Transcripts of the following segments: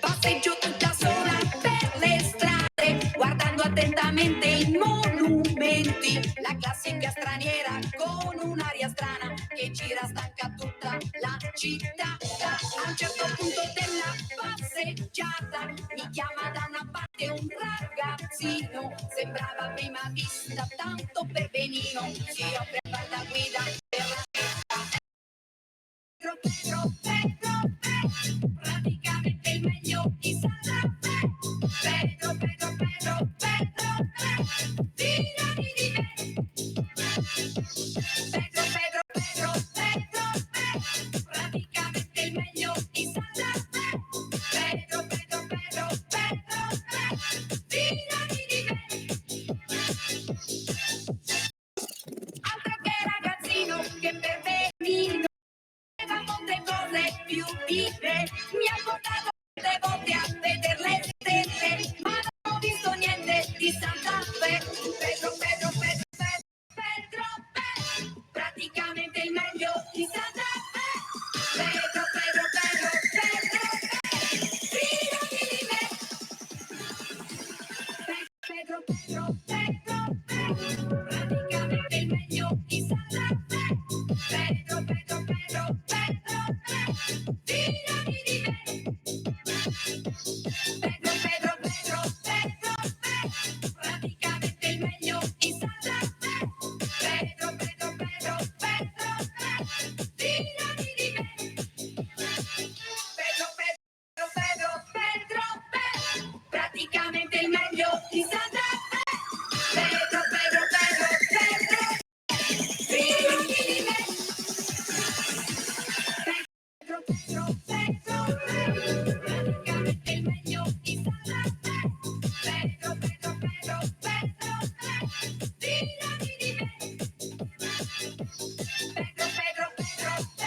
Passeggio tutta sola per le strade, guardando attentamente i monumenti. La classica straniera con un'aria strana che gira stanca tutta la città. A un certo punto della passeggiata mi chiama da una parte un ragazzino. Sembrava a prima vista tanto per benino. Si offre a far da guida per la Pedro, praticamente il meglio di Santa Fe. Pedro, fidati di me. Pedro, praticamente il meglio di Santa Fe. Pedro, fidati di me. Altro che ragazzino che per benino molte cose più vive, mi ha portato tante volte a vedere le stelle, ma non ho visto niente di Santa Fe. Pedro, praticamente il meglio di Santa Fe. Pedro, fidati di me. Pedro, praticamente il meglio di Santa Fe. Pedro, fidati di me. Pedro, praticamente il meglio di Santa Fe. Pedro, fidati di me. Pedro, praticamente il meglio di Santa Fe. Pedro, fidati di me. Praticamente il meglio di Santa Fe. Pedro, fidati di me.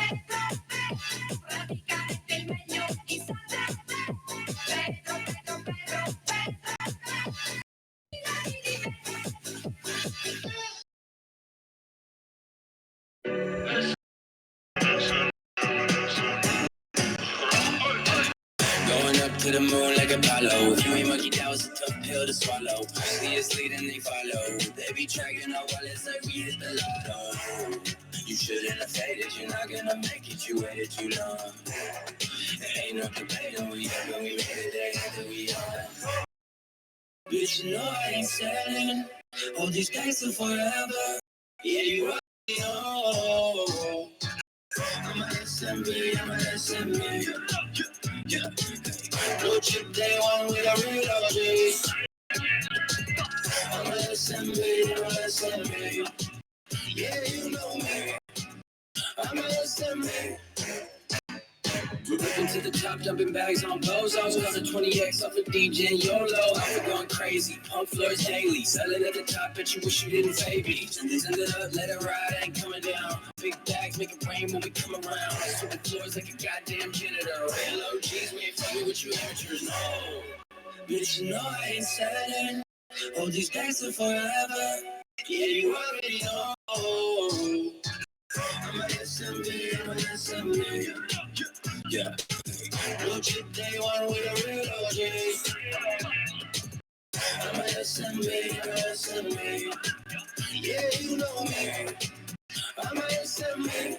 Pedro, praticamente il meglio di Santa Fe. Pedro, fidati di me. Going up to the moon like Apollo. If you ain't MonkeDAO, it's a tough pill to swallow. See us leading, they follow. They be tracking our wallets like we hit the lotto. You shouldn't have faded, you're not gonna make it, you waited too long. There ain't no debating, we up and we made it, they had that we are. Bitch, you know I ain't selling. Hold these gangsters forever. Yeah, you already know. I'm a SMB, Yeah. Blue chip day one with a real OG. I'm a SMB. Yeah, you know me. I'm a SMB. We're ripping to the top, dumping bags on bozos. Another 20x off of DJ and YOLO. I'm going crazy, pump floors daily. Selling at the top, bet you wish you didn't fade me. Send it up, let it ride, ain't coming down. Big bags make it rain when we come around. Sweep the floors like a goddamn janitor. Real OGs, we ain't fucking with you amateurs, no. Bitch, you know I ain't selling. Hold these gangsters forever. Yeah, you already know. I'm a SMB. Yeah. Blue chip day one with a real OG. I'm a SMB. Yeah, you know me. I'm a SMB.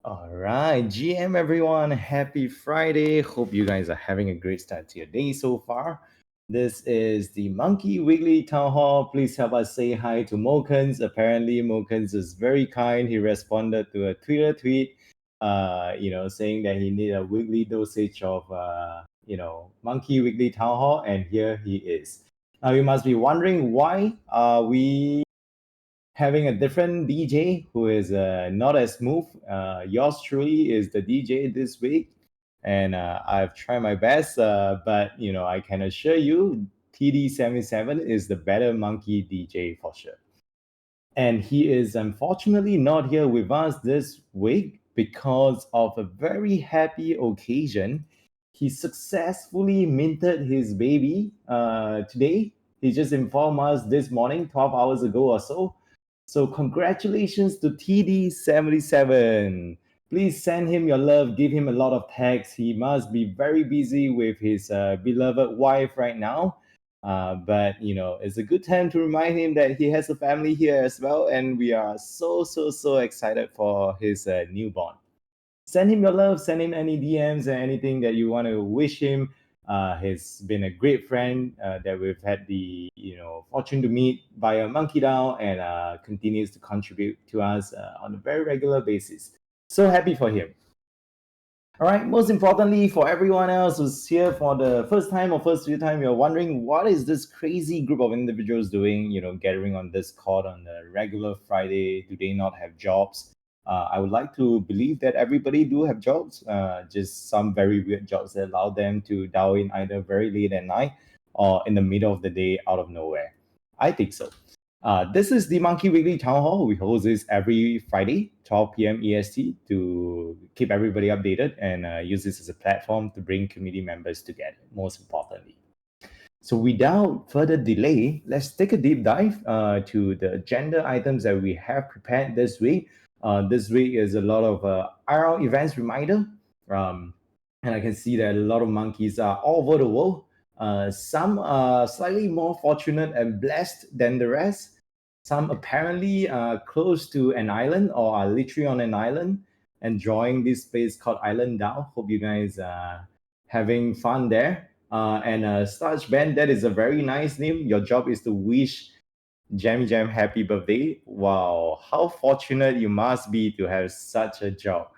All right, GM everyone, happy Friday. Hope you guys are having a great start to your day so far. This is the Monkey Weekly Town Hall. Please help us say hi to Mokens. Apparently, Mokens is very kind. He responded to a Twitter tweet, saying that he need a weekly dosage of, Monkey Weekly Town Hall, and here he is. Now, you must be wondering why are we having a different DJ who is not as smooth. Yours truly is the DJ this week, and I've tried my best, but I can assure you, TD77 is the better monkey DJ for sure. And he is unfortunately not here with us this week because of a very happy occasion. He successfully minted his baby today. He just informed us this morning, 12 hours ago or so. So congratulations to TD77. Please send him your love, give him a lot of texts. He must be very busy with his beloved wife right now. But it's a good time to remind him that he has a family here as well, and we are so excited for his newborn. Send him your love, send him any DMs and anything that you want to wish him. He's been a great friend that we've had the fortune to meet via MonkeDAO, and continues to contribute to us on a very regular basis. So happy for him. All right, most importantly, for everyone else who's here for the first time or first few time, you're wondering what is this crazy group of individuals doing, gathering on Discord on a regular Friday? Do they not have jobs? I would like to believe that everybody do have jobs, just some very weird jobs that allow them to dial in either very late at night or in the middle of the day out of nowhere. I think so. This is the Monkey Weekly Town Hall. We host this every Friday, 12 p.m. EST, to keep everybody updated and use this as a platform to bring community members together, most importantly. So without further delay, let's take a deep dive to the agenda items that we have prepared this week. This week is a lot of IRL events reminder. And I can see that a lot of monkeys are all over the world. Some are slightly more fortunate and blessed than the rest. Some apparently are close to an island or are literally on an island enjoying this place called Island DAO. Hope you guys are having fun there. And Starch Band, that is a very nice name. Your job is to wish Jammy Jam happy birthday. Wow, how fortunate you must be to have such a job.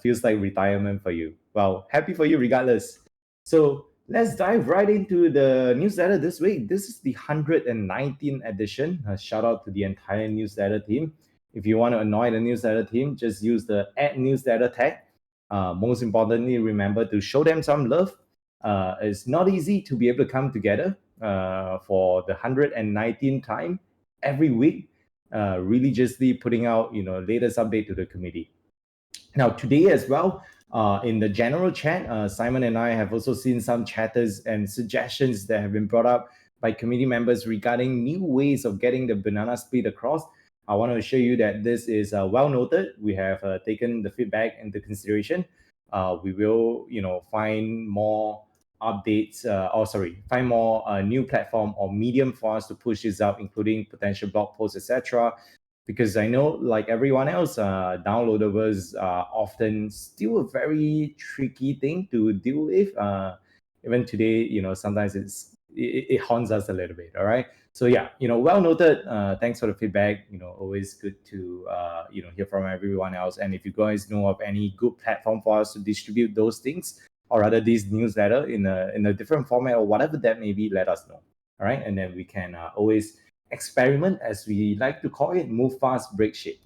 Feels like retirement for you. Well, happy for you regardless. So let's dive right into the newsletter this week. This is the 119th edition. Shout out to the entire newsletter team. If you want to annoy the newsletter team, just use the @newsletter tag. Most importantly, remember to show them some love. It's not easy to be able to come together for the 119th time every week, religiously putting out latest update to the committee. Now today as well, in the general chat, Simon and I have also seen some chatters and suggestions that have been brought up by committee members regarding new ways of getting the banana split across. I want to assure you that this is well noted. We have taken the feedback into consideration. We will, find more updates, find more new platform or medium for us to push this out, including potential blog posts, etc. Because I know, like everyone else, downloadables are often still a very tricky thing to deal with. Even today, sometimes it haunts us a little bit. All right. So yeah, well noted. Thanks for the feedback. Always good to hear from everyone else. And if you guys know of any good platform for us to distribute those things, or rather this newsletter in a different format or whatever that may be, let us know. All right, and then we can always experiment, as we like to call it, move fast, break shit.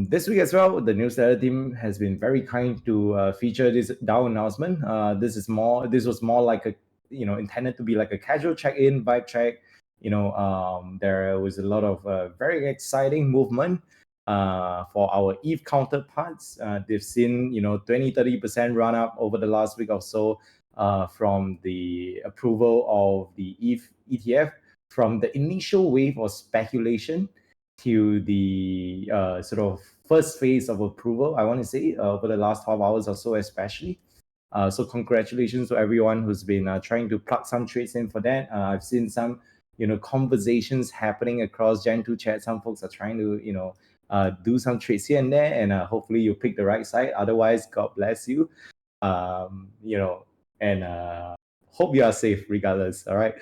This week as well, the newsletter team has been very kind to feature this DAO announcement. This was more like a, intended to be like a casual check-in, vibe check. There was a lot of very exciting movement for our ETH counterparts. They've seen, 20-30% run up over the last week or so from the approval of the ETH ETF, from the initial wave of speculation to the sort of first phase of approval, I want to say, over the last 12 hours or so, especially. So congratulations to everyone who's been trying to plug some trades in for that. I've seen some, conversations happening across Gen 2 chat. Some folks are trying to, do some trades here and there, and hopefully you pick the right side. Otherwise, God bless you. And hope you are safe regardless. All right.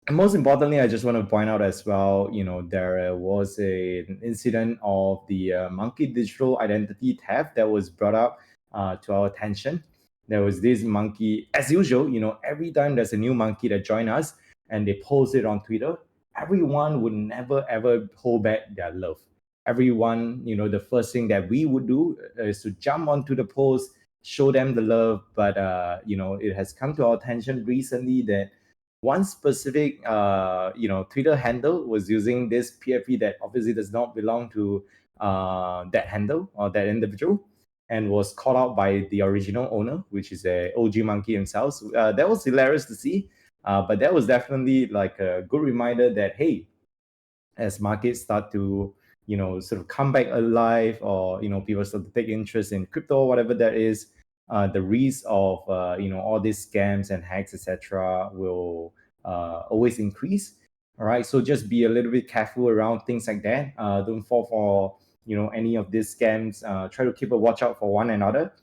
And most importantly, I just want to point out as well, there was an incident of the monkey digital identity theft that was brought up to our attention. There was this monkey, as usual, every time there's a new monkey that join us and they post it on Twitter, everyone would never ever hold back their love. Everyone, the first thing that we would do is to jump onto the post, show them the love. But, it has come to our attention recently that one specific Twitter handle was using this PFP that obviously does not belong to that handle or that individual, and was called out by the original owner, which is a OG monkey himself. That was hilarious to see, but that was definitely like a good reminder that, hey, as markets start to sort of come back alive, or people start to take interest in crypto, whatever that is, the risk of all these scams and hacks, etc., will always increase. All right, so just be a little bit careful around things like that. Don't fall for any of these scams. Try to keep a watch out for one another.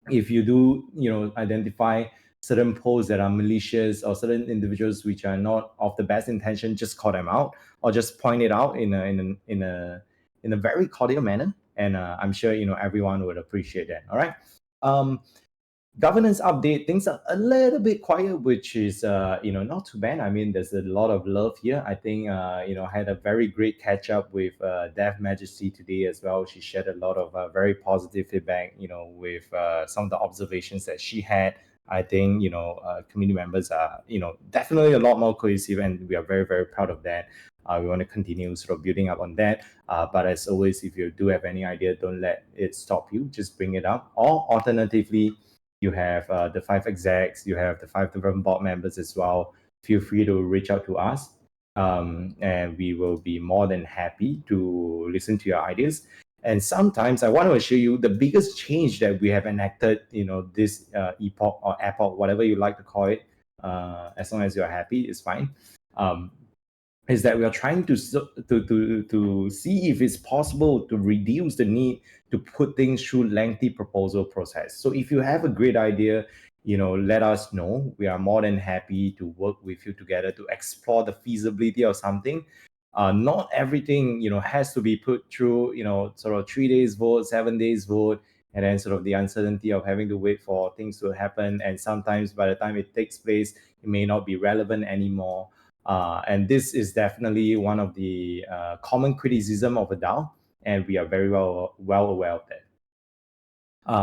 If you do identify certain posts that are malicious, or certain individuals which are not of the best intention, just call them out, or just point it out in a very cordial manner, and I'm sure everyone would appreciate that. All right. Governance update, things are a little bit quiet, which is not too bad. I mean, there's a lot of love here. I think I had a very great catch up with Dev Majesty today as well. She shared a lot of very positive feedback with some of the observations that she had. I think community members are definitely a lot more cohesive, and we are very, very proud of that. We want to continue sort of building up on that, but as always, if you do have any idea, don't let it stop you, just bring it up. Or alternatively, you have the 5 execs, you have the 5 different board members as well. Feel free to reach out to us, and we will be more than happy to listen to your ideas. And sometimes I want to assure you, the biggest change that we have enacted, this epoch or epoch, whatever you like to call it, as long as you're happy, is fine. Is that we are trying to see if it's possible to reduce the need to put things through lengthy proposal process. So if you have a great idea, let us know. We are more than happy to work with you together to explore the feasibility of something. Not everything has to be put through sort of 3 days vote, 7 days vote, and then sort of the uncertainty of having to wait for things to happen. And sometimes by the time it takes place, it may not be relevant anymore. And this is definitely one of the common criticism of a DAO, and we are very well aware of that.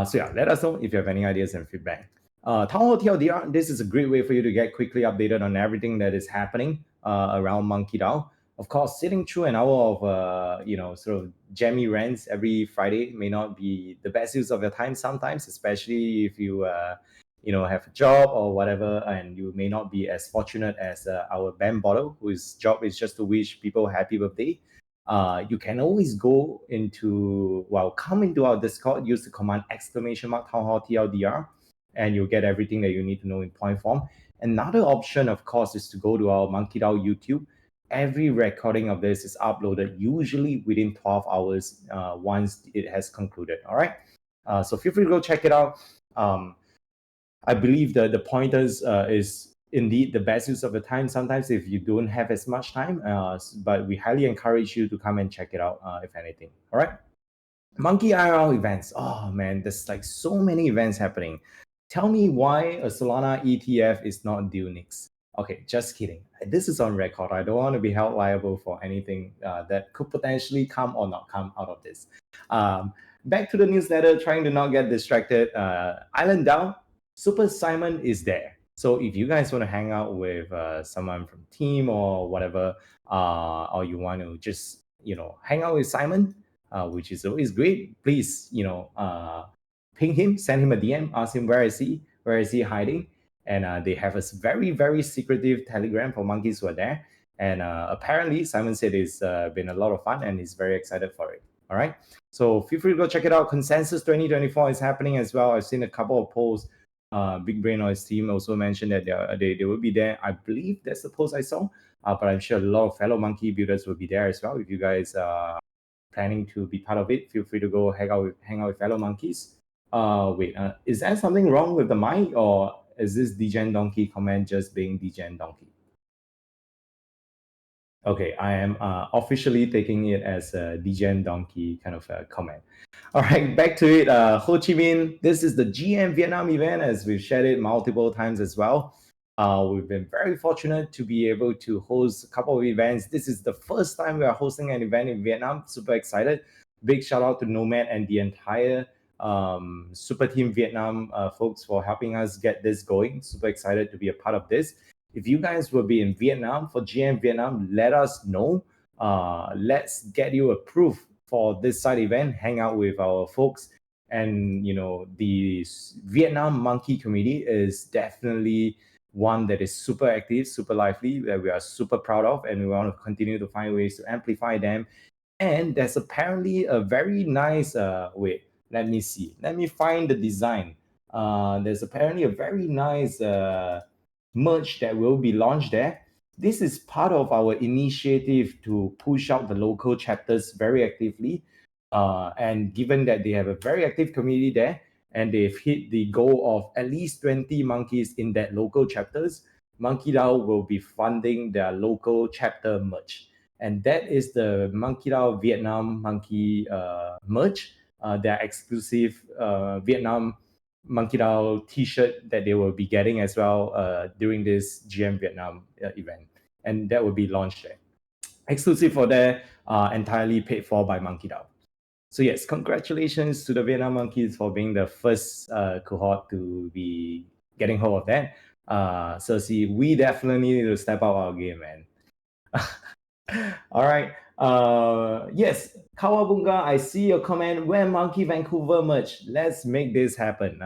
So yeah, let us know if you have any ideas and feedback. Town Hall TLDR, this is a great way for you to get quickly updated on everything that is happening around MonkeDAO. Of course, sitting through an hour of sort of jammy rants every Friday may not be the best use of your time sometimes, especially if you have a job or whatever, and you may not be as fortunate as our Ben Bottle, whose job is just to wish people happy birthday. You can always come into our Discord, use the command !townhall TLDR, and you'll get everything that you need to know in point form. Another option, of course, is to go to our MonkeDAO YouTube. Every recording of this is uploaded usually within 12 hours once it has concluded. All right. So feel free to go check it out. I believe that the pointers is indeed the best use of the time sometimes if you don't have as much time, but we highly encourage you to come and check it out if anything. All right. Monkey IRL events. Oh man, there's like so many events happening. Tell me why a Solana ETF is not due next. Okay, just kidding. This is on record. I don't want to be held liable for anything that could potentially come or not come out of this. Back to the newsletter, trying to not get distracted. Island DAO, Super Simon is there. So if you guys want to hang out with someone from team or whatever, or you want to just hang out with Simon, which is always great, please ping him, send him a DM, ask him where is he hiding. And they have a very, very secretive Telegram for monkeys who are there. And apparently Simon said it's been a lot of fun and he's very excited for it. All right, so feel free to go check it out. Consensus 2024 is happening as well. I've seen a couple of posts. Big Brain or his team also mentioned that they will be there. I believe that's the post I saw, but I'm sure a lot of fellow monkey builders will be there as well. If you guys are planning to be part of it, feel free to go hang out with fellow monkeys. Is there something wrong with the mic, or is this Degen Donkey comment just being Degen Donkey? Okay, I am officially taking it as a Degen Donkey kind of a comment. All right, back to it. Ho Chi Minh, this is the GM Vietnam event, as we've shared it multiple times as well. We've been very fortunate to be able to host a couple of events. This is the first time we are hosting an event in Vietnam. Super excited. Big shout out to Nomad and the entire Super Team Vietnam folks for helping us get this going. Super excited to be a part of this. If you guys will be in Vietnam for GM Vietnam, let us know. Let's get you approved for this side event, hang out with our folks. And the Vietnam monkey community is definitely one that is super active, super lively, that we are super proud of, and we want to continue to find ways to amplify them. And there's apparently a very nice wait, let me see, let me find the design. There's apparently a very nice merch that will be launched there. This is part of our initiative to push out the local chapters very actively. And given that they have a very active community there, and they've hit the goal of at least 20 monkeys in that local chapters, MonkeDAO will be funding their local chapter merch. And that is the MonkeDAO Vietnam monkey merch, their exclusive Vietnam MonkeDAO t-shirt that they will be getting as well during this GM Vietnam event. And that will be launched there. Exclusive for there, entirely paid for by MonkeDAO. So yes, congratulations to the Vietnam monkeys for being the first cohort to be getting hold of that. So see, we definitely need to step up our game, man. All right. Yes, Kawabunga, I see your comment. When Monkey Vancouver merch? Let's make this happen.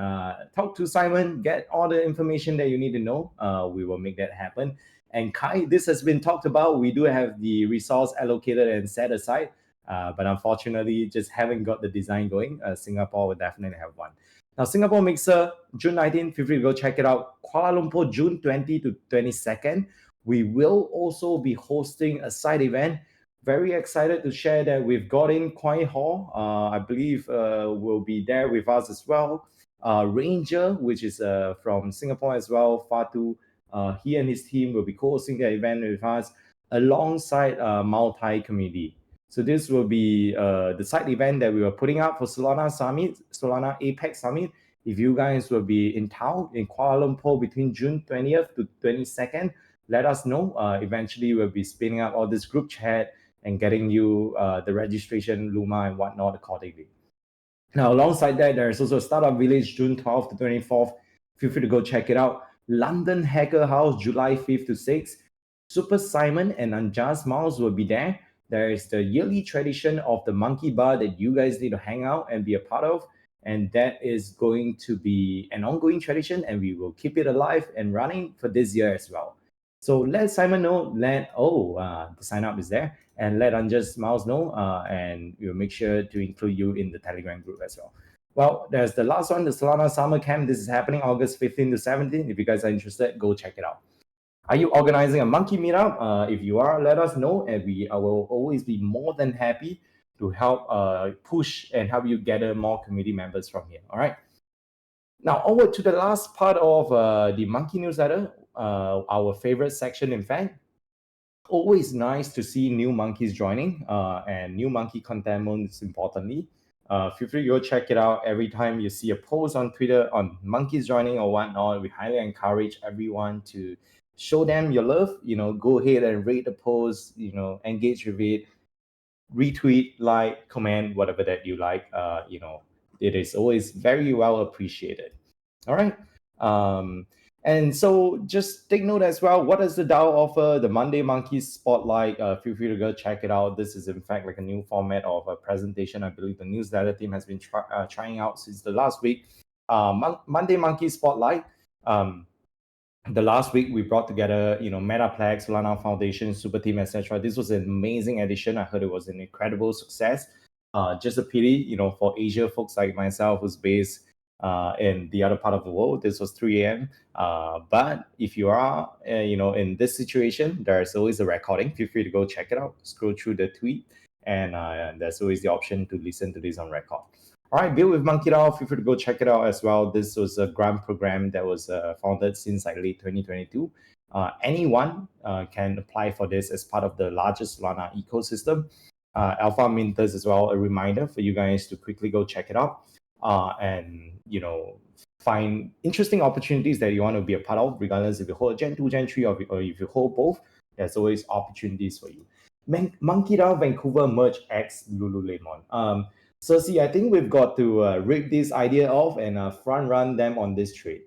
Talk to Simon, get all the information that you need to know. We will make that happen. And Kai, this has been talked about. We do have the resource allocated and set aside, but unfortunately, just haven't got the design going. Singapore will definitely have one. Now, Singapore Mixer, June 19th, feel free to go check it out. Kuala Lumpur, June 20 to 22nd. We will also be hosting a side event. Very excited to share that we've got in Kwai Hall. I believe will be there with us as well. Ranger, which is from Singapore as well, Fatu. He and his team will be co-hosting the event with us alongside Multi Community. So this will be the side event that we were putting up for Solana Summit, Solana Apex Summit. If you guys will be in town in Kuala Lumpur between June 20th to 22nd, let us know. Eventually, we'll be spinning up all this group chat and getting you the registration, Luma, and whatnot accordingly. Now, alongside that, there's also Startup Village, June 12th to 24th. Feel free to go check it out. London Hacker House, July 5th to 6th. Super Simon and Unjust Mouse will be there. There is the yearly tradition of the Monkey Bar that you guys need to hang out and be a part of. And that is going to be an ongoing tradition, and we will keep it alive and running for this year as well. So let Simon know, the sign up is there, and let Unjust Mouse know, and we'll make sure to include you in the Telegram group as well. Well, there's the last one, the Solana Summer Camp. This is happening August 15 to 17. If you guys are interested, go check it out. Are you organizing a monkey meetup? If you are, let us know, and I will always be more than happy to help push and help you gather more community members from here. All right. Now, over to the last part of the Monkey Newsletter, our favorite section, in fact. Always nice to see new monkeys joining and new monkey content, most importantly. Feel free to go check it out. Every time you see a post on Twitter on monkeys joining or whatnot, we highly encourage everyone to show them your love. Go ahead and rate the post, engage with it, retweet, like, comment, whatever that you like. It is always very well appreciated. All right. And so just take note as well, what does the DAO offer? The Monday Monkeys Spotlight, feel free to go check it out. This is in fact like a new format of a presentation. I believe the newsletter team has been trying out since the last week. Monday Monkeys Spotlight. The last week we brought together, Metaplex, Solana Foundation, Super Team, etc. This was an amazing edition. I heard it was an incredible success. Just a pity, for Asia folks like myself who's based in the other part of the world, this was 3 a.m. But if you are, in this situation, there's always a recording. Feel free to go check it out. Scroll through the tweet, and there's always the option to listen to this on record. All right, Build with MonkeDAO, feel free to go check it out as well. This was a grant program that was founded since late 2022. Anyone can apply for this as part of the largest Solana ecosystem. Alpha Minters as well, a reminder for you guys to quickly go check it out and, find interesting opportunities that you want to be a part of, regardless if you hold Gen 2, Gen 3, or if you hold both. There's always opportunities for you. MonkeDAO Vancouver merch X Lululemon. So see, I think we've got to rip this idea off and front run them on this trade.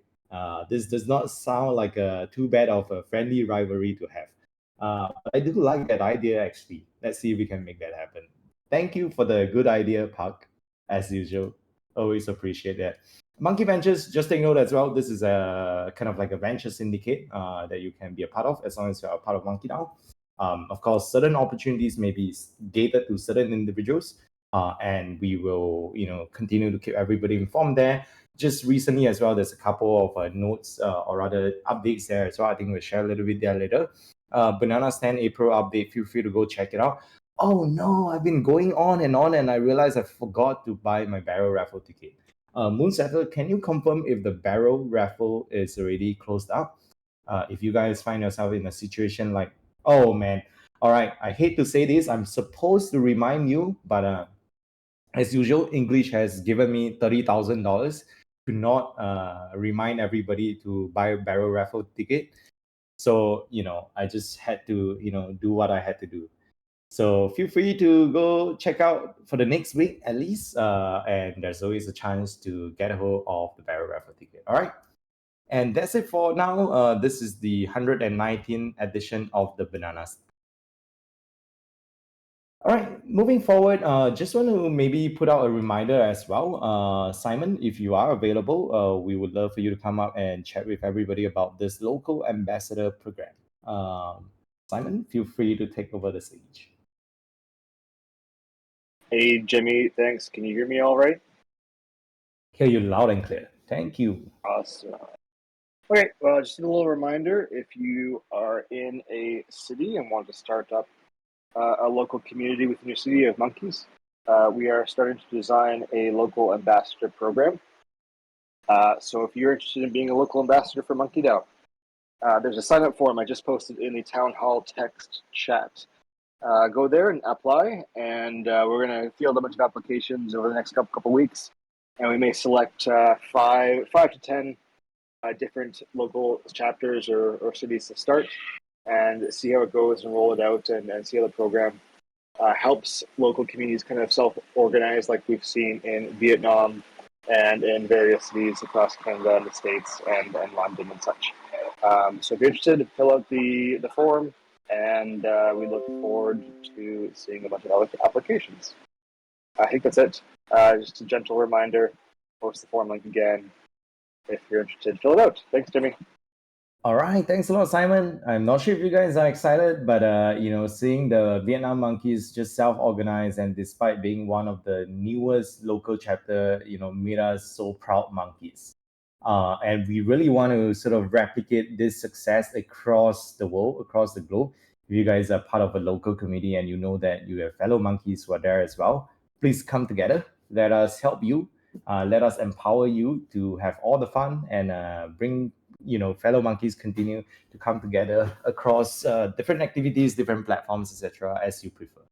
This does not sound like too bad of a friendly rivalry to have. But I do like that idea actually. Let's see if we can make that happen. Thank you for the good idea, Puck. As usual, always appreciate that. Monkey Ventures, just take note as well. This is a kind of like a venture syndicate that you can be a part of as long as you're a part of MonkeDAO. Of course, certain opportunities may be gated to certain individuals, and we will, continue to keep everybody informed there. Just recently as well, there's a couple of notes or rather updates there as well. I think we'll share a little bit there later. Banana Stand April update. Feel free to go check it out. Oh no, I've been going on, and I realized I forgot to buy my barrel raffle ticket. Moonsetter, can you confirm if the barrel raffle is already closed up? If you guys find yourself in a situation like, oh man, all right, I hate to say this, I'm supposed to remind you, but as usual, English has given me $30,000 to not remind everybody to buy a barrel raffle ticket. So, I just had to, do what I had to do. So feel free to go check out for the next week at least. And there's always a chance to get a hold of the barrel raffle ticket. All right. And that's it for now. This is the 119th edition of the Bananas. All right, moving forward, just want to maybe put out a reminder as well. Simon, if you are available, we would love for you to come up and chat with everybody about this local ambassador program. Simon, feel free to take over the stage. Hey, Jimmy, thanks. Can you hear me all right? Hear you loud and clear. Thank you. Awesome. Okay, well, just a little reminder, if you are in a city and want to start up a local community within your city of monkeys, we are starting to design a local ambassador program. So if you're interested in being a local ambassador for MonkeDAO, there's a sign-up form I just posted in the Town Hall text chat. Go there and apply, and we're going to field a bunch of applications over the next couple weeks, and we may select 5 to 10 different local chapters or cities to start and see how it goes and roll it out and see how the program helps local communities kind of self-organize like we've seen in Vietnam and in various cities across Canada and the States and London and such. So if you're interested, fill out the form, and we look forward to seeing a bunch of applications. I think that's it. Just a gentle reminder, post the form link again. If you're interested, fill it out. Thanks, Jimmy. All right, thanks a lot, Simon. I'm not sure if you guys are excited, but seeing the Vietnam monkeys just self-organize, and despite being one of the newest local chapter, made us so proud monkeys. And we really want to sort of replicate this success across the world, across the globe. If you guys are part of a local community and you know that you have fellow monkeys who are there as well, please come together. Let us help you. Let us empower you to have all the fun and bring fellow monkeys continue to come together across different activities, different platforms, etc., as you prefer.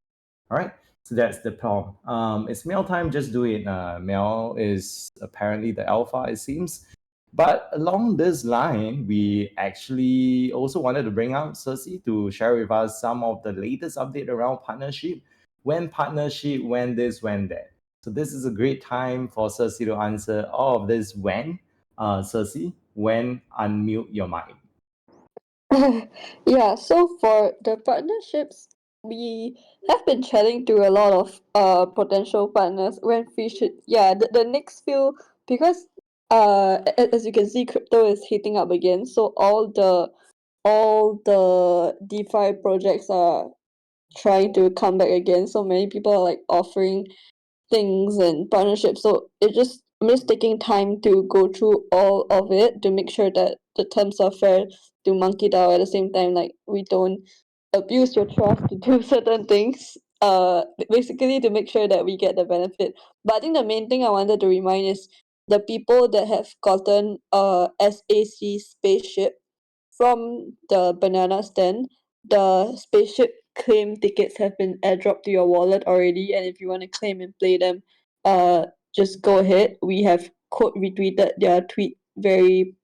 All right. So that's the problem. It's mail time. Just do it. Mail is apparently the alpha, it seems. But along this line, we actually also wanted to bring out Cersei to share with us some of the latest update around partnership. When partnership, when this, when that. So this is a great time for Cersei to answer all of this when. Cersei, when unmute your mic. Yeah, so for the partnerships, we have been chatting to a lot of potential partners when we should the next few, because as you can see, crypto is heating up again, so all the DeFi projects are trying to come back again. So many people are like offering things and partnerships. So I'm just taking time to go through all of it to make sure that the terms are fair to MonkeDAO. At the same time, like, we don't abuse your trust to do certain things. Basically to make sure that we get the benefit. But I think the main thing I wanted to remind is the people that have gotten SAC spaceship from the banana stand. The spaceship claim tickets have been airdropped to your wallet already, and if you want to claim and play them, just go ahead. We have quote retweeted their tweet very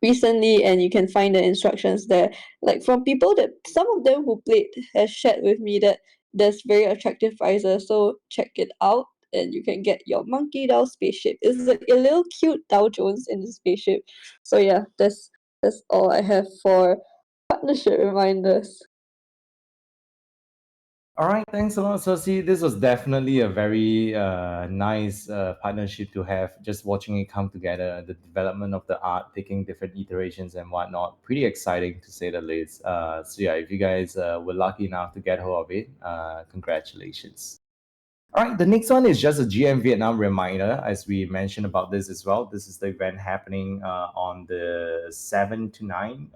recently, and you can find the instructions there. Like, from people that some of them who played has shared with me that there's very attractive prizes, so check it out. and you can get your MonkeDAO spaceship. It's like a little cute Dow Jones in the spaceship. So yeah, that's all I have for partnership reminders. All right, thanks a lot, Cersei. This was definitely a very nice partnership to have. Just watching it come together, the development of the art, taking different iterations and whatnot. Pretty exciting to say the least. So yeah, if you guys were lucky enough to get hold of it, congratulations. All right, the next one is just a GM Vietnam reminder, as we mentioned about this as well. This is the event happening on the 7 to 9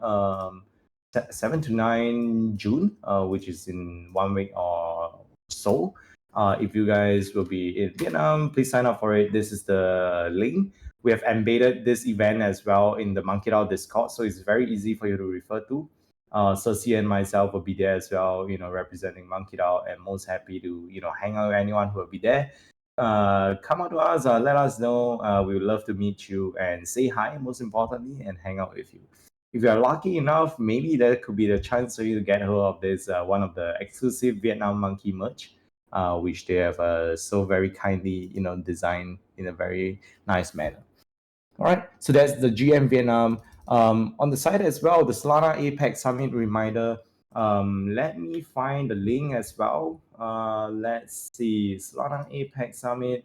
7 to 9 June, which is in 1 week or so. If you guys will be in Vietnam, please sign up for it. This is the link. We have embedded this event as well in the MonkeDAO Discord, so it's very easy for you to refer to. Cersei and myself will be there as well, representing MonkeDAO, and most happy to, hang out with anyone who will be there. Come out to us, let us know. We would love to meet you and say hi, most importantly, and hang out with you. If you are lucky enough, maybe that could be the chance for you to get hold of this one of the exclusive Vietnam Monkey merch, which they have so very kindly, designed in a very nice manner. All right, so that's the GM Vietnam. On the side as well, the Solana APEC Summit reminder. Let me find the link as well. Let's see, Solana APEC Summit.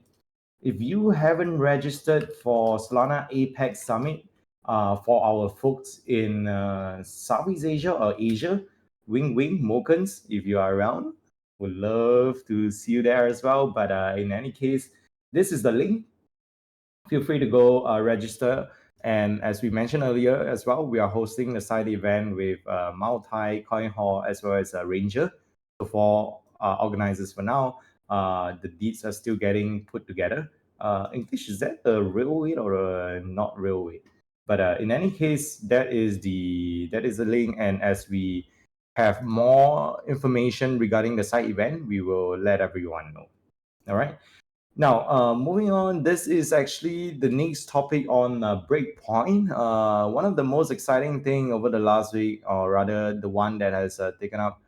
If you haven't registered for Solana APEC Summit, for our folks in Southeast Asia or Asia, wing Mokans, if you are around, would love to see you there as well. But in any case, this is the link. Feel free to go register. And as we mentioned earlier as well, we are hosting the side event with Multi, Coin Hall, as well as Ranger. So for organizers for now, the deeds are still getting put together. English, is that a real weight or a not real weight? But in any case, that is the link. And as we have more information regarding the side event, we will let everyone know. All right. Now, moving on, this is actually the next topic on Breakpoint. One of the most exciting thing over the last week, or rather the one that has taken up,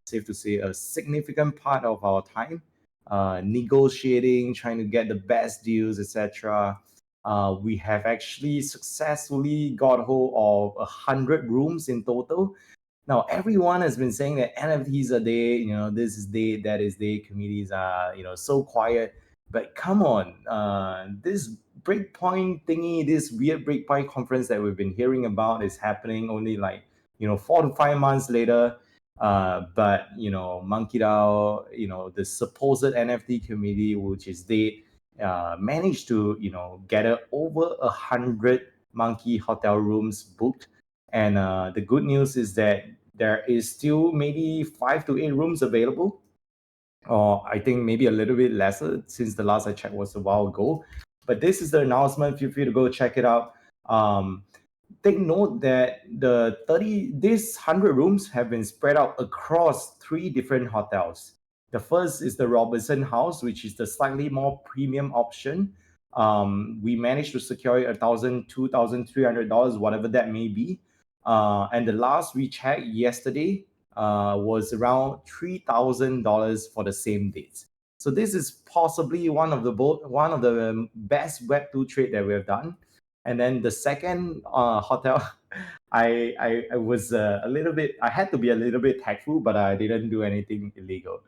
safe to say, a significant part of our time, negotiating, trying to get the best deals, etc. We have actually successfully got hold of 100 rooms in total. Now, everyone has been saying that NFTs are dead, this is dead, that is dead, communities are, so quiet. But come on, this breakpoint thingy, this weird breakpoint conference that we've been hearing about is happening only 4 to 5 months later. But MonkeDAO, the supposed NFT community, which is dead, managed to gather over 100 monkey hotel rooms booked. And the good news is that there is still maybe 5 to 8 rooms available, or I think maybe a little bit lesser, since the last I checked was a while ago. But this is the announcement. Feel free to go check it out. Take note that these 100 rooms have been spread out across 3 different hotels. The first is the Robinson House, which is the slightly more premium option. We managed to secure it $1,000, $2,300, whatever that may be. And the last we checked yesterday was around $3,000 for the same dates. So this is possibly one of the best Web2 trade that we have done. And then the second hotel, I was a little bit, I had to be a little bit tactful, but I didn't do anything illegal.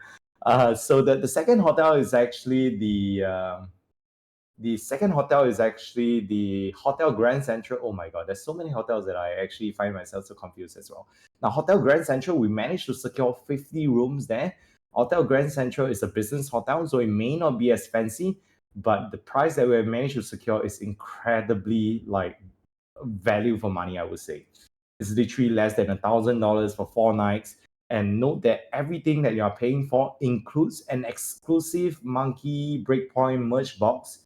So the second hotel is actually the second hotel is actually the Hotel Grand Central. Oh my God, there's so many hotels that I actually find myself so confused as well. Now, Hotel Grand Central, we managed to secure 50 rooms there. Hotel Grand Central is a business hotel, so it may not be as fancy, but the price that we have managed to secure is incredibly value for money, I would say. It's literally less than $1,000 for 4 nights. And note that everything that you are paying for includes an exclusive Monkey Breakpoint merch box.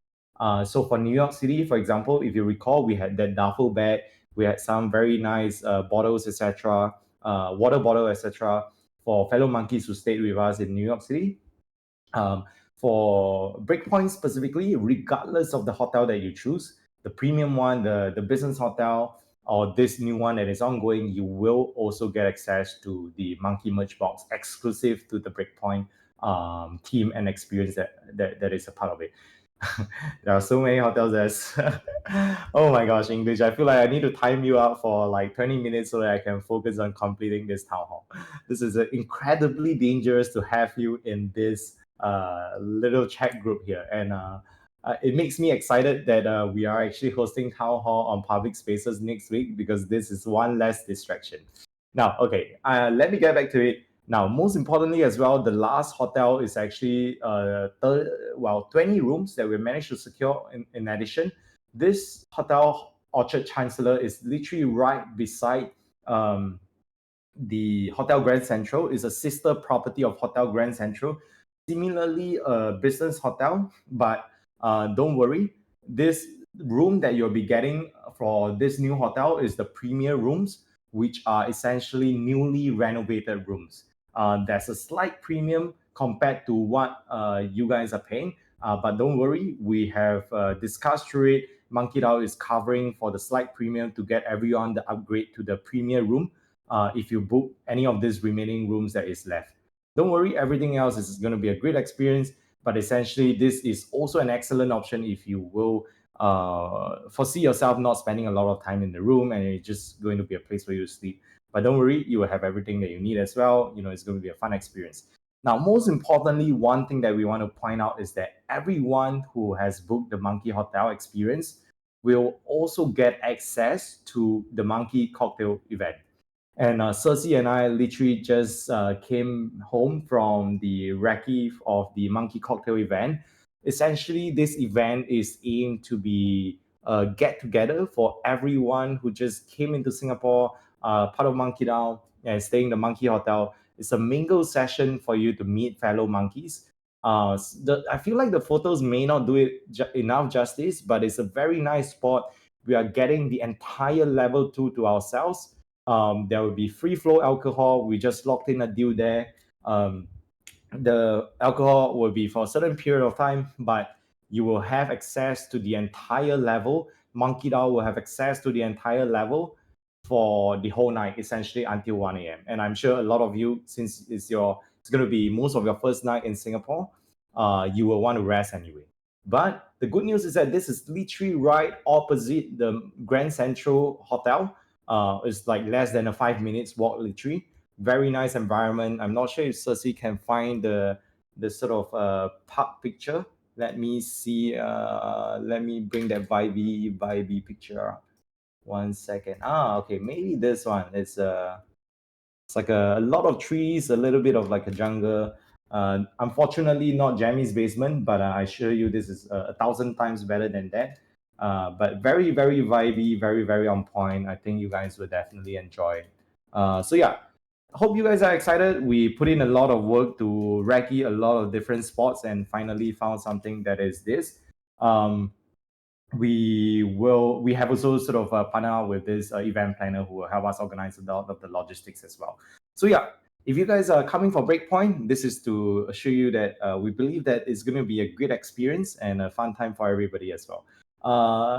So for New York City, for example, if you recall, we had that duffel bag, we had some very nice bottles, etc., water bottle, etc., for fellow monkeys who stayed with us in New York City. For Breakpoint specifically, regardless of the hotel that you choose, the premium one, the business hotel, or this new one that is ongoing, you will also get access to the Monkey merch box exclusive to the Breakpoint team and experience that is a part of it. There are so many hotels that's oh my gosh, English. I feel like I need to time you out for like 20 minutes so that I can focus on completing this town hall. This is incredibly dangerous to have you in this little chat group here. And it makes me excited that we are actually hosting town hall on public spaces next week, because this is one less distraction. Now, okay, let me get back to it. Now, most importantly as well, the last hotel is actually 20 rooms that we managed to secure in addition. This hotel, Orchard Chancellor, is literally right beside the Hotel Grand Central. Is a sister property of Hotel Grand Central. Similarly, a business hotel, but don't worry, this room that you'll be getting for this new hotel is the premier rooms, which are essentially newly renovated rooms. There's a slight premium compared to what you guys are paying, but don't worry, we have discussed through it. MonkeDAO is covering for the slight premium to get everyone the upgrade to the premier room if you book any of these remaining rooms that is left. Don't worry, everything else is going to be a great experience, but essentially this is also an excellent option if you will foresee yourself not spending a lot of time in the room and it's just going to be a place for you to sleep. But don't worry, you will have everything that you need as well. It's going to be a fun experience. Now, most importantly, one thing that we want to point out is that everyone who has booked the Monkey Hotel experience will also get access to the Monkey Cocktail event. And Cersei and I literally just came home from the recce of the Monkey Cocktail event. Essentially, this event is aimed to be a get-together for everyone who just came into Singapore, part of MonkeDAO, and staying in the Monkey Hotel. It's a mingle session for you to meet fellow monkeys. I feel like the photos may not do it enough justice, but it's a very nice spot. We are getting the entire level 2 to ourselves. There will be free flow alcohol. We just locked in a deal there. The alcohol will be for a certain period of time, but you will have access to the entire level. MonkeDAO will have access to the entire level for the whole night, essentially until 1 a.m. And I'm sure a lot of you, since it's going to be most of your first night in Singapore, you will want to rest anyway. But the good news is that this is literally right opposite the Grand Central Hotel. It's like less than a 5 minutes walk, literally. Very nice environment. I'm not sure if Cersei can find the sort of park picture. Let me see. Let me bring that vibey picture up. 1 second. Okay, maybe this one. It's like a lot of trees, a little bit of like a jungle. Unfortunately, not Jamie's basement, but I assure you this is 1,000 times better than that. But very, very vibey, very, very on point. I think you guys will definitely enjoy it. So yeah, hope you guys are excited. We put in a lot of work to recce a lot of different spots and finally found something that is this. We have also sort of partnered with this event planner who will help us organize a lot of the logistics as well. So yeah, if you guys are coming for Breakpoint, this is to assure you that we believe that it's going to be a great experience and a fun time for everybody as well.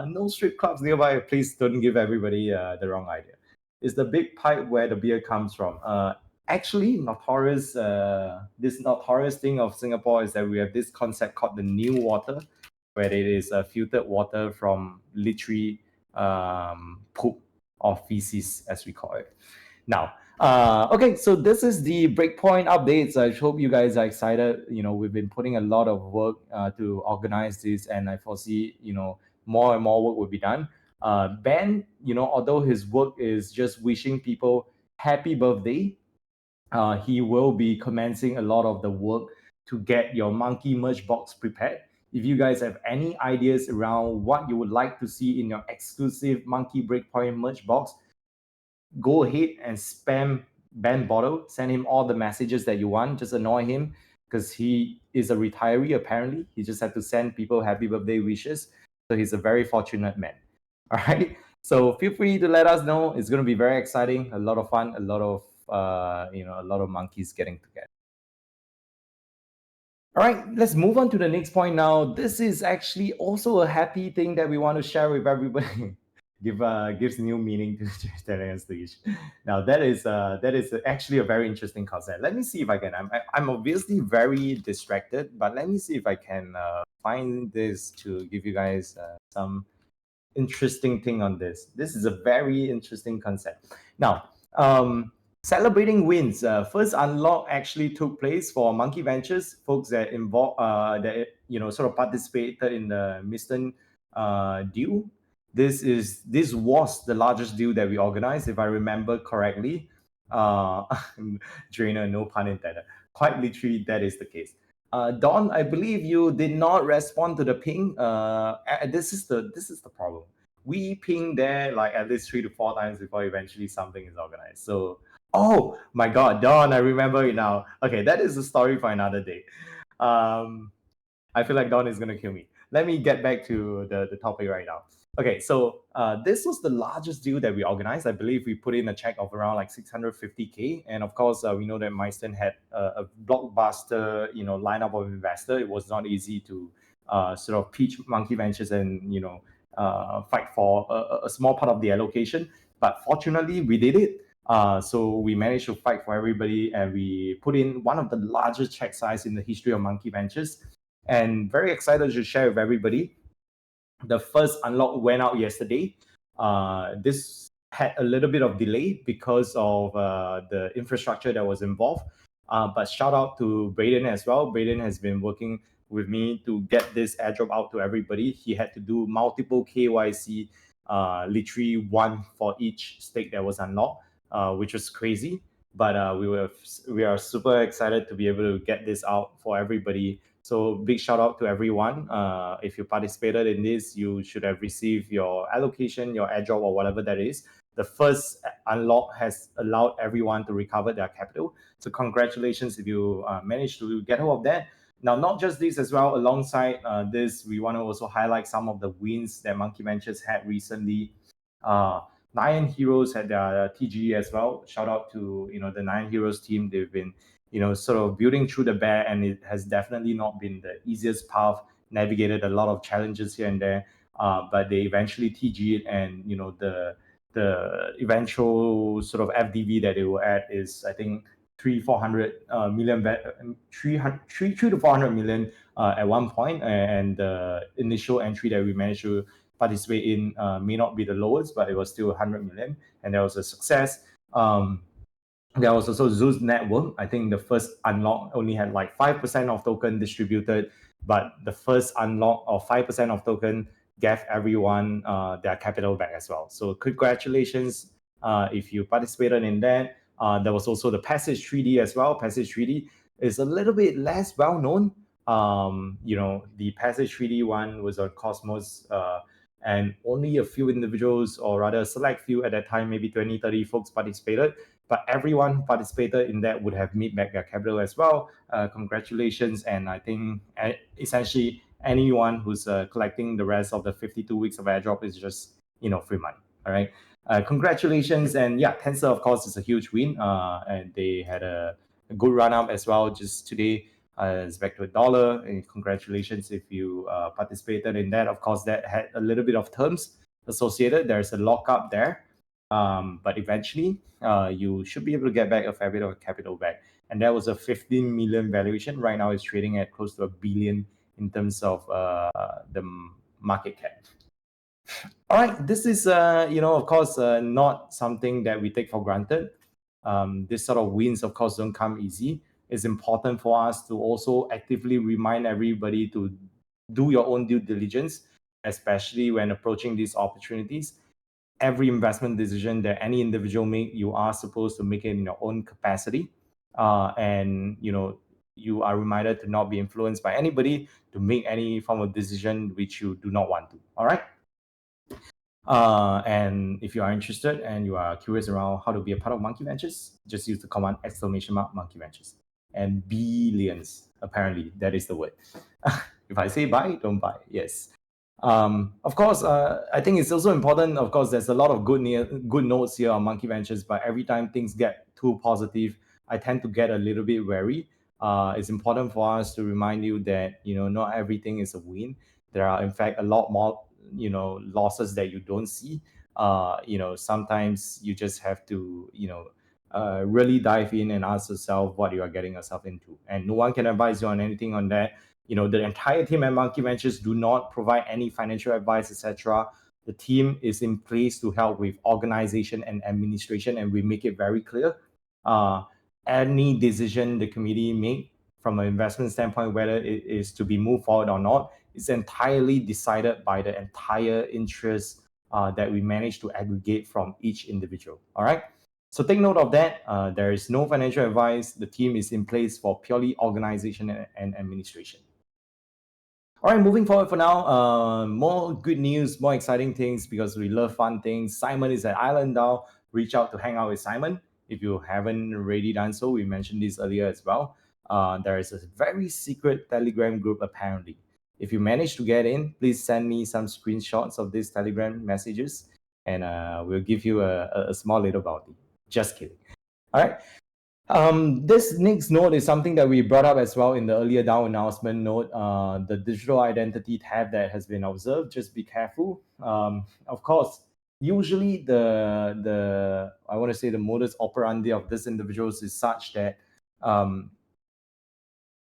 No strip clubs nearby. Please don't give everybody the wrong idea. It's the big pipe where the beer comes from. Actually, this notorious thing of Singapore is that we have this concept called the new water, where it is filtered water from literally poop or feces, as we call it. Now, okay, so this is the Breakpoint updates. I hope you guys are excited. We've been putting a lot of work to organize this, and I foresee, more and more work will be done. Ben, although his work is just wishing people happy birthday, he will be commencing a lot of the work to get your monkey merch box prepared. If you guys have any ideas around what you would like to see in your exclusive Monkey Breakpoint merch box, go ahead and spam Ben Bottle. Send him all the messages that you want. Just annoy him because he is a retiree apparently. He just had to send people happy birthday wishes. So he's a very fortunate man. All right. So feel free to let us know. It's going to be very exciting, a lot of fun, a lot of monkeys getting together. All right, let's move on to the next point now. This is actually also a happy thing that we want to share with everybody. gives new meaning to vegetarian stage. Now that is actually a very interesting concept. Let me see if I can. I'm obviously very distracted, but let me see if I can find this to give you guys some interesting thing on this. This is a very interesting concept. Now, celebrating wins. First unlock actually took place for Monkey Ventures, folks that involved that sort of participated in the Miston deal. This was the largest deal that we organized, if I remember correctly. Drainer, no pun intended. Quite literally, that is the case. Don, I believe you did not respond to the ping. This is the problem. We ping there like at least 3 to 4 times before eventually something is organized. So, oh my God, Don, I remember it now. Okay, that is a story for another day. I feel like Don is gonna kill me. Let me get back to the topic right now. Okay, so this was the largest deal that we organized. I believe we put in a check of around like 650K, and of course, we know that Meissen had a blockbuster, lineup of investor. It was not easy to sort of pitch Monkey Ventures and fight for a small part of the allocation. But fortunately, we did it. So we managed to fight for everybody, and we put in one of the largest check size in the history of Monkey Ventures. And very excited to share with everybody. The first unlock went out yesterday. This had a little bit of delay because of the infrastructure that was involved. But shout out to Braden as well. Braden has been working with me to get this airdrop out to everybody. He had to do multiple KYC, literally one for each stake that was unlocked, which was crazy. But we are super excited to be able to get this out for everybody. So big shout out to everyone. If you participated in this, you should have received your allocation, your airdrop, or whatever that is. The first unlock has allowed everyone to recover their capital. So congratulations if you managed to get hold of that. Now, not just this as well, alongside this, we want to also highlight some of the wins that Monkey Ventures had recently. Nine Heroes had their TGE as well. Shout out to the Nine Heroes team. They've been sort of building through the bear, and it has definitely not been the easiest path. Navigated a lot of challenges here and there, but they eventually TG'd, and the eventual sort of FDV that they were at is, I think, 300-400 million, 3 to 400 million at one point, and the initial entry that we managed to participate in may not be the lowest, but it was still 100 million, and that was a success. There was also Zeus Network. I think the first unlock only had like 5% of token distributed, but the first unlock of 5% of token gave everyone their capital back as well. So congratulations if you participated in that. There was also the Passage 3D as well. Passage 3D is a little bit less well known. The Passage 3D one was on Cosmos, and only a few individuals, or rather a select few at that time, maybe 20, 30 folks participated. But everyone who participated in that would have made back their capital as well. Congratulations. And I think essentially anyone who's collecting the rest of the 52 weeks of airdrop is just, free money. All right. Congratulations. And yeah, Tensor, of course, is a huge win. And they had a good run up as well just today. It's back to $1. And congratulations if you participated in that. Of course, that had a little bit of terms associated. There's a lockup there. But eventually, you should be able to get back a fair bit of capital back. And that was a 15 million valuation. Right now, it's trading at close to $1 billion in terms of the market cap. All right, this is, of course, not something that we take for granted. This sort of wins, of course, don't come easy. It's important for us to also actively remind everybody to do your own due diligence, especially when approaching these opportunities. Every investment decision that any individual make, you are supposed to make it in your own capacity. And you are reminded to not be influenced by anybody to make any form of decision which you do not want to. All right. And if you are interested and you are curious around how to be a part of Monkey Ventures, just use the command !Monkey Ventures. And billions, apparently, that is the word. If I say buy, don't buy. Yes. Of course, I think it's also important. Of course, there's a lot of good notes here on Monkey Ventures, but every time things get too positive, I tend to get a little bit wary. It's important for us to remind you that not everything is a win. There are, in fact, a lot more losses that you don't see. sometimes you just have to, really dive in and ask yourself what you are getting yourself into. And no one can advise you on anything on that. The entire team at Monkey Ventures do not provide any financial advice, etc. The team is in place to help with organization and administration, and we make it very clear. Any decision the committee make from an investment standpoint, whether it is to be moved forward or not, is entirely decided by the entire interest that we manage to aggregate from each individual. All right. So take note of that. There is no financial advice. The team is in place for purely organization and administration. All right, moving forward for now, more good news, more exciting things, because we love fun things. Simon is at Island DAO. Reach out to hang out with Simon. If you haven't already done so, we mentioned this earlier as well. There is a very secret Telegram group apparently. If you manage to get in, please send me some screenshots of these Telegram messages, and we'll give you a small little bounty. Just kidding. All right. This next note is something that we brought up as well in the earlier DAO announcement note. The digital identity tab that has been observed. Just be careful. Of course, usually the I want to say the modus operandi of this individuals is such that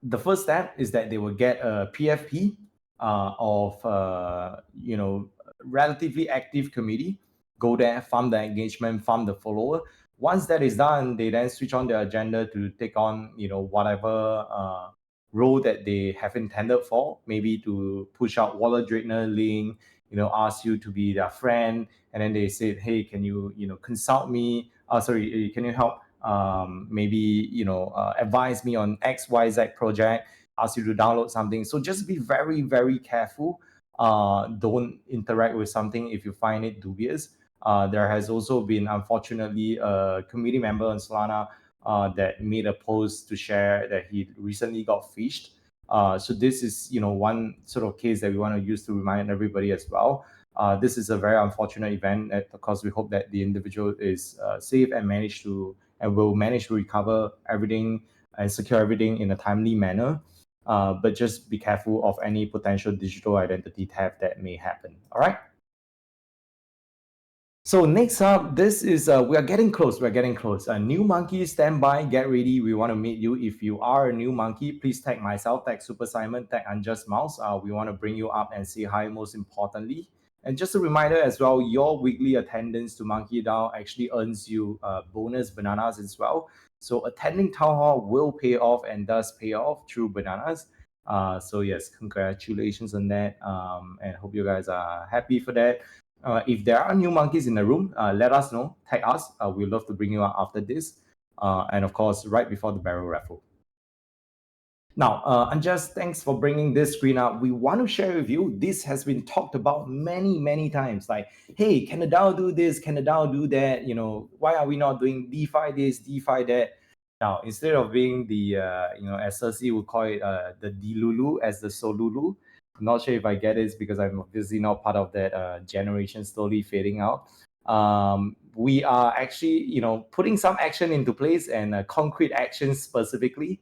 the first step is that they will get a PFP of relatively active committee. Go there, farm the engagement, farm the follower. Once that is done, they then switch on their agenda to take on whatever role that they have intended for. Maybe to push out wallet drainer link, ask you to be their friend, and then they say, hey, can you consult me? Can you help? Maybe advise me on XYZ project, ask you to download something. So just be very, very careful. Don't interact with something if you find it dubious. There has also been, unfortunately, a community member on Solana that made a post to share that he recently got phished. So this is one sort of case that we want to use to remind everybody as well. This is a very unfortunate event. Of course, we hope that the individual is safe and will manage to recover everything and secure everything in a timely manner. But just be careful of any potential digital identity theft that may happen. All right. So next up, this is we are getting close. We're getting close. New monkey, stand by, get ready. We want to meet you. If you are a new monkey, please tag myself, tag Super Simon, tag Unjust Mouse. We want to bring you up and say hi. Most importantly, and just a reminder as well, your weekly attendance to MonkeDAO actually earns you bonus bananas as well. So attending Town Hall will pay off and does pay off through bananas. So yes, congratulations on that. And hope you guys are happy for that. If there are new monkeys in the room, let us know, tag us. We'd love to bring you up after this. And of course, right before the barrel raffle. Now, Anjas, thanks for bringing this screen up. We want to share with you, this has been talked about many, many times. Like, hey, can the DAO do this? Can the DAO do that? Why are we not doing DeFi this, DeFi that? Now, instead of being the, as Cersei would call it, the Delulu as the Solulu, I'm not sure if I get it because I'm obviously not part of that generation slowly fading out. We are actually, putting some action into place and concrete action specifically.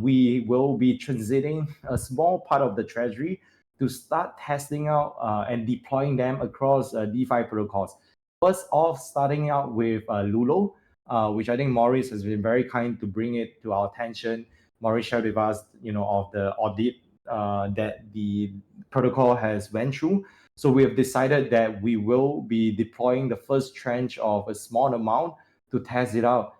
We will be transiting a small part of the treasury to start testing out and deploying them across DeFi protocols. First off, starting out with Lulo, which I think Maurice has been very kind to bring it to our attention. Maurice shared with us, of the audit that the protocol has went through. So we have decided that we will be deploying the first tranche of a small amount to test it out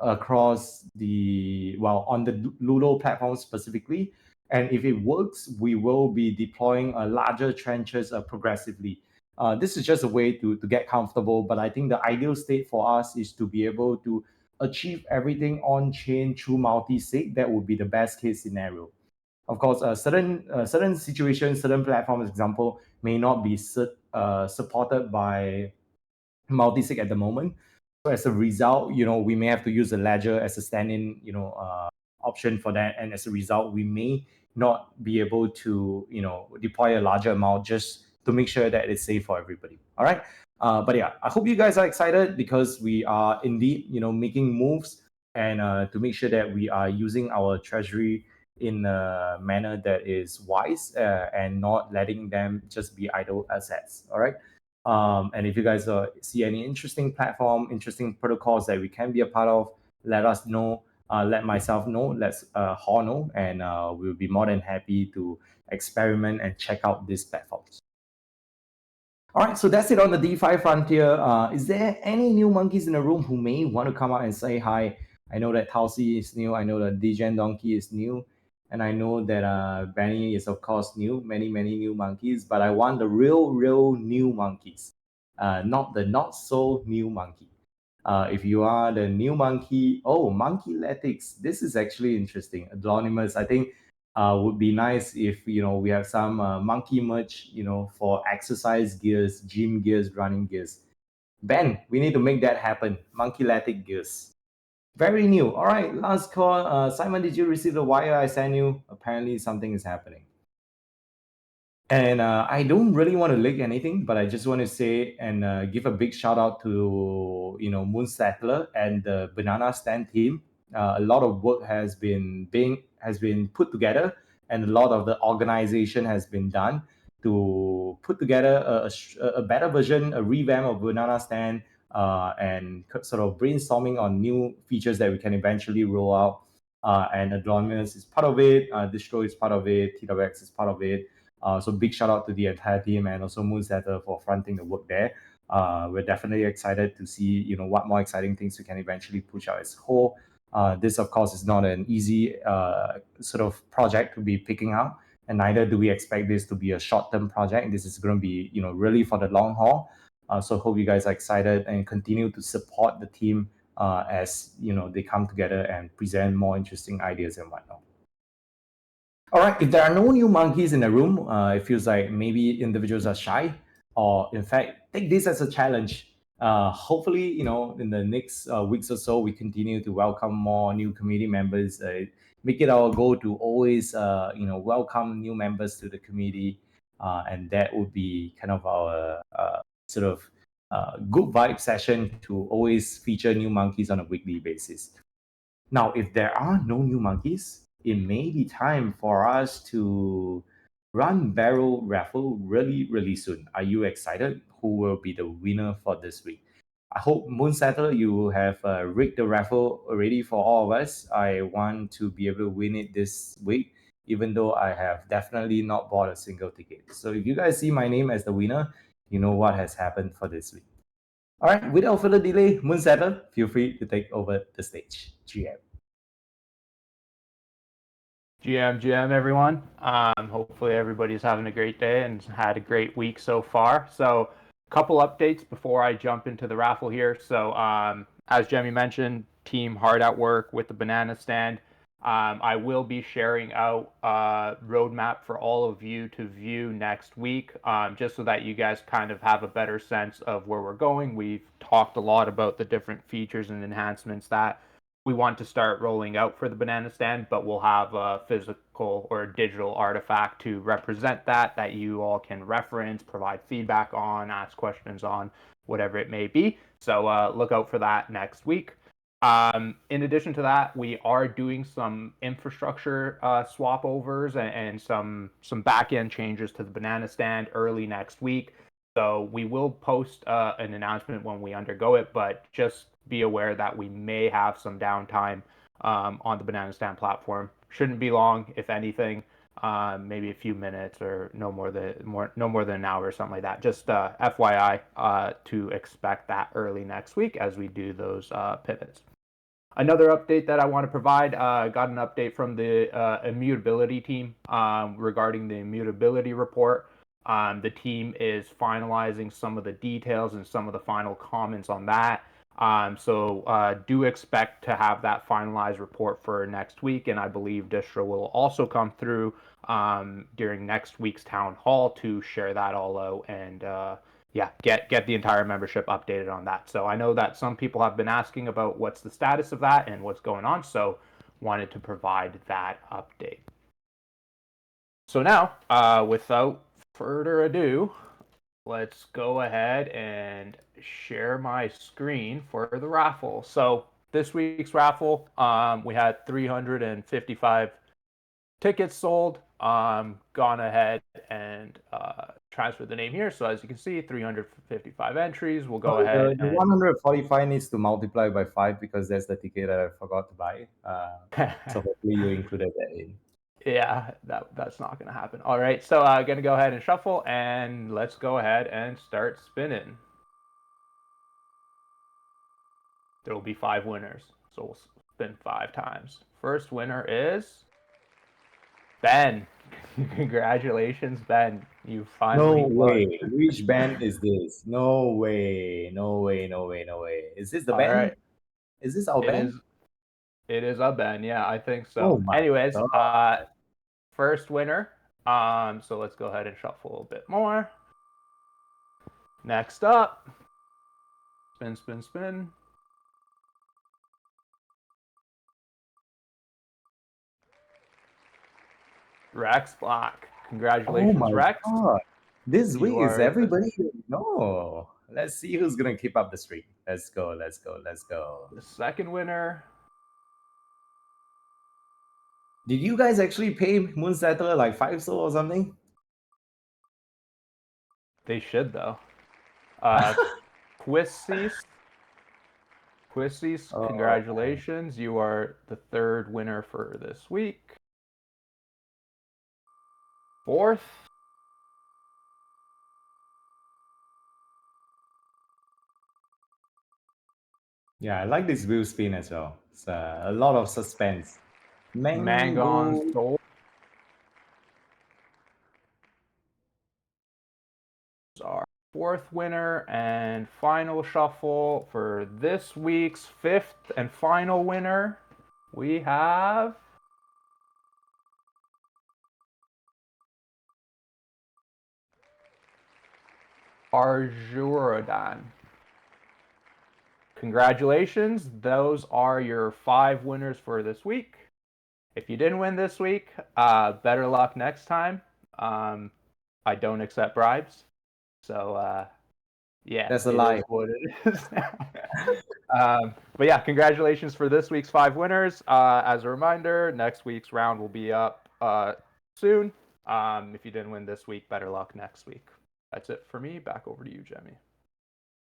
across on the Ludo platform specifically. And if it works, we will be deploying larger tranches progressively. This is just a way to get comfortable, but I think the ideal state for us is to be able to achieve everything on chain through multi-sig. That would be the best case scenario. Of course, certain situations, certain platforms, example, may not be supported by multi-sig at the moment. So as a result, we may have to use a ledger as a stand-in, option for that. And as a result, we may not be able to, deploy a larger amount just to make sure that it's safe for everybody. All right. But yeah, I hope you guys are excited because we are indeed, making moves and to make sure that we are using our treasury in a manner that is wise and not letting them just be idle assets. All right. And if you guys see any interesting platform, interesting protocols that we can be a part of, let us know. Let myself know. Let's Hall know, and we'll be more than happy to experiment and check out these platforms. All right, so that's it on the DeFi frontier. Is there any new monkeys in the room who may want to come out and say hi? I know that Tausi is new. I know that Degen Donkey is new. And I know that Benny is, of course, new. Many, many new monkeys. But I want the real new monkeys, not the not so new monkey. If you are the new monkey, oh, Monkey Letics. This is actually interesting. Anonymous, I think would be nice if we have some monkey merch for exercise gears, gym gears, running gears. Ben, we need to make that happen. Monkey Latic gears. Very new. All right, last call. Simon, did you receive the wire I sent you? Apparently something is happening. And I don't really want to leak anything, but I just want to say and give a big shout out to Moon Settler and the Banana Stand team. A lot of work has been put together, and a lot of the organization has been done to put together a better version, a revamp of Banana Stand, and sort of brainstorming on new features that we can eventually roll out. And Adronis is part of it. Distro is part of it. TWX is part of it. So big shout out to the entire team and also Moonsetter for fronting the work there. We're definitely excited to see what more exciting things we can eventually push out as a whole. This of course is not an easy sort of project to be picking out, and neither do we expect this to be a short-term project. This is going to be really for the long haul. So hope you guys are excited and continue to support the team as they come together and present more interesting ideas and whatnot. All right, if there are no new monkeys in the room, it feels like maybe individuals are shy, or in fact, take this as a challenge. Hopefully, in the next weeks or so, we continue to welcome more new community members. Make it our goal to always, welcome new members to the community, and that would be kind of our sort of good vibe session to always feature new monkeys on a weekly basis. Now, if there are no new monkeys, it may be time for us to run barrel raffle really soon. Are you excited? Who will be the winner for this week? I hope Moonsetter, you have rigged the raffle already for all of us. I want to be able to win it this week, even though I have definitely not bought a single ticket. So if you guys see my name as the winner, you know what has happened for this week. All right, without further delay, Moonsetter, feel free to take over the stage. GM. GM, everyone. Hopefully everybody's having a great day and had a great week so far. So, a couple updates before I jump into the raffle here. So, as Jemmy mentioned, team hard at work with the banana stand. I will be sharing out a roadmap for all of you to view next week, just so that you guys kind of have a better sense of where we're going. We've talked a lot about the different features and enhancements that we want to start rolling out for the banana stand, but we'll have a physical or digital artifact to represent that you all can reference, provide feedback on, ask questions on, whatever it may be. So look out for that next week. In addition to that, we are doing some infrastructure swap overs and some back end changes to the banana stand early next week. So we will post an announcement when we undergo it, but just be aware that we may have some downtime on the banana stand platform. Shouldn't be long, if anything, maybe a few minutes or no more than an hour or something like that. Just FYI to expect that early next week as we do those pivots. Another update that I want to provide, got an update from the immutability team regarding the immutability report. The team is finalizing some of the details and some of the final comments on that. So do expect to have that finalized report for next week, and I believe Distro will also come through during next week's town hall to share that all out and get the entire membership updated on that. So I know that some people have been asking about what's the status of that and what's going on, so wanted to provide that update. So now, without further ado, let's go ahead and share my screen for the raffle. So this week's raffle, we had 355 tickets sold. Gone ahead and transfer the name here. So as you can see, 355 entries. We'll go Sorry, ahead the and 145 needs to multiply by 5 because that's the ticket that I forgot to buy. So hopefully you included that in. yeah, that's not going to happen. All right, so going to go ahead and shuffle, and let's go ahead and start spinning. There will be 5 winners, so we'll spin 5 times. First winner is Ben. Congratulations, Ben. You finally No won. way. Which band is this? No way. No way. No way. No way. Is this the All band? right. Is this our band? It is a Ben. Yeah, I think so. Oh my Anyways, God. first winner. So let's go ahead and shuffle a bit more. Next up, spin, spin, spin. Rex Black. Congratulations, Oh my Rex. God. This You week is are everybody. No. Let's see who's gonna keep up the streak. Let's go. Let's go. Let's go. the second winner. Did you guys actually pay Moonsettler like 5 so or something? They should though. Quissis. Oh. Congratulations. You are the third winner for this week. Fourth. Yeah, I like this wheel spin as well. It's a lot of suspense. Mangon Soul. Our fourth winner and final shuffle for this week's fifth and final winner. We have Arjuradan. Congratulations. Those are your 5 winners for this week. If you didn't win this week, better luck next time. I don't accept bribes. So, yeah. That's a lie. Is what it is. But yeah, congratulations for this week's 5 winners. As a reminder, next week's round will be up soon. If you didn't win this week, better luck next week. That's it for me. Back over to you, Jemmy.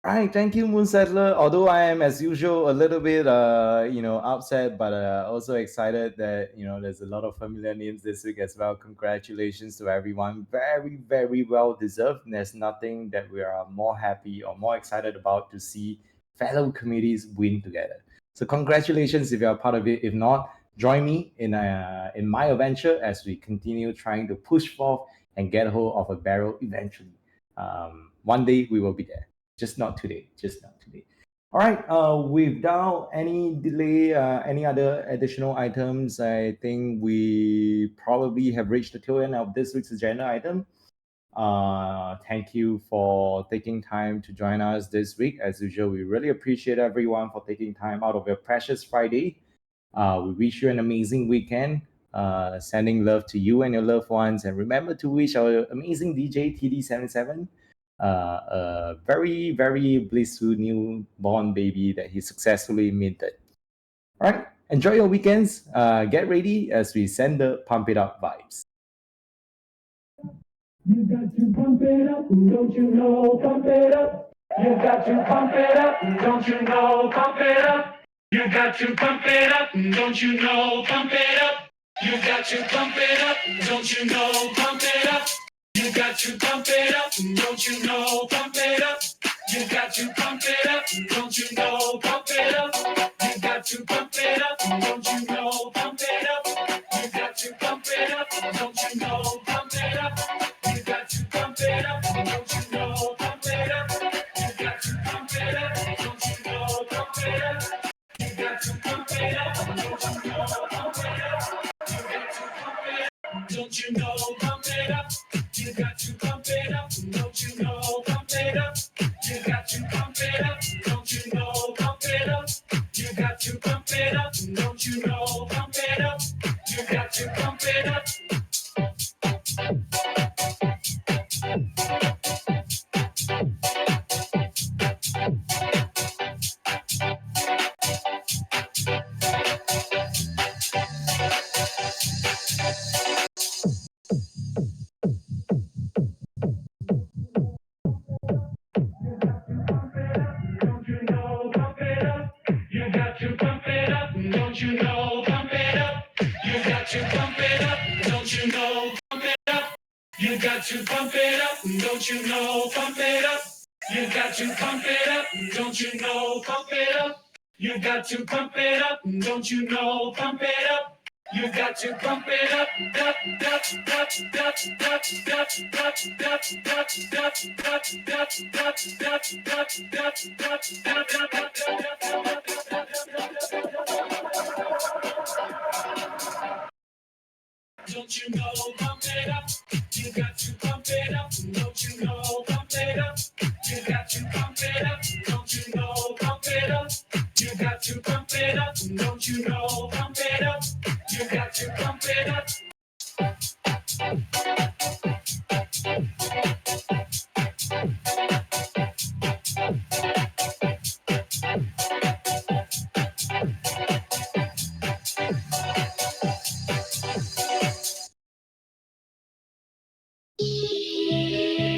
All right, thank you, Moonsettler. Although I am, as usual, a little bit, upset, but also excited that there's a lot of familiar names this week as well. Congratulations to everyone. Very, very well deserved. There's nothing that we are more happy or more excited about to see fellow communities win together. So congratulations if you're a part of it. If not, join me in my adventure as we continue trying to push forth and get hold of a barrel eventually. One day we will be there. Just not today. All right. Without any delay, any other additional items, I think we probably have reached the tail end of this week's agenda item. Thank you for taking time to join us this week. As usual, we really appreciate everyone for taking time out of your precious Friday. We wish you an amazing weekend. Sending love to you and your loved ones. And remember to wish our amazing DJ TD77 a very, very blissful newborn baby that he successfully minted. All right, enjoy your weekends. Get ready as we send the pump it up vibes. You got to pump it up, don't you know? Pump it up. You got to pump it up, don't you know? Pump it up. You got to pump it up, don't you know? Pump it up. You got to pump it up, don't you know? Pump it up. You got to pump it up, don't you know? Pump it up. You got to pump it up, don't you know? Pump it up. You got to pump it up, don't you know? Pump it up. You got to pump it up, don't you know? Pump it up. You got to pump it up, don't you know? Pump it up. You got to pump it up, don't you know? Pump it up. You got to pump it up, don't you know? Pump it up. You got to pump it up, don't you know? Pump it up. You got to pump it up, don't you know? Pump it up. You got to pump it up, don't you know? Pump it up. You got to pump it up, don't you know? Pump it up. You got to pump it up. You got to pump it up, don't you know? Pump it up. You got to pump it up, don't you know? Pump it up. You got to pump it up, don't you know? Pump it up. You got to pump it up, up, up, up, up, up, up, up, up, up, don't you know, pump it up. You got to pump it up, don't you know, pump it up. You got to pump it up, don't you know, pump it up. You got to pump it up, don't you know, pump it up. You got to pump it up.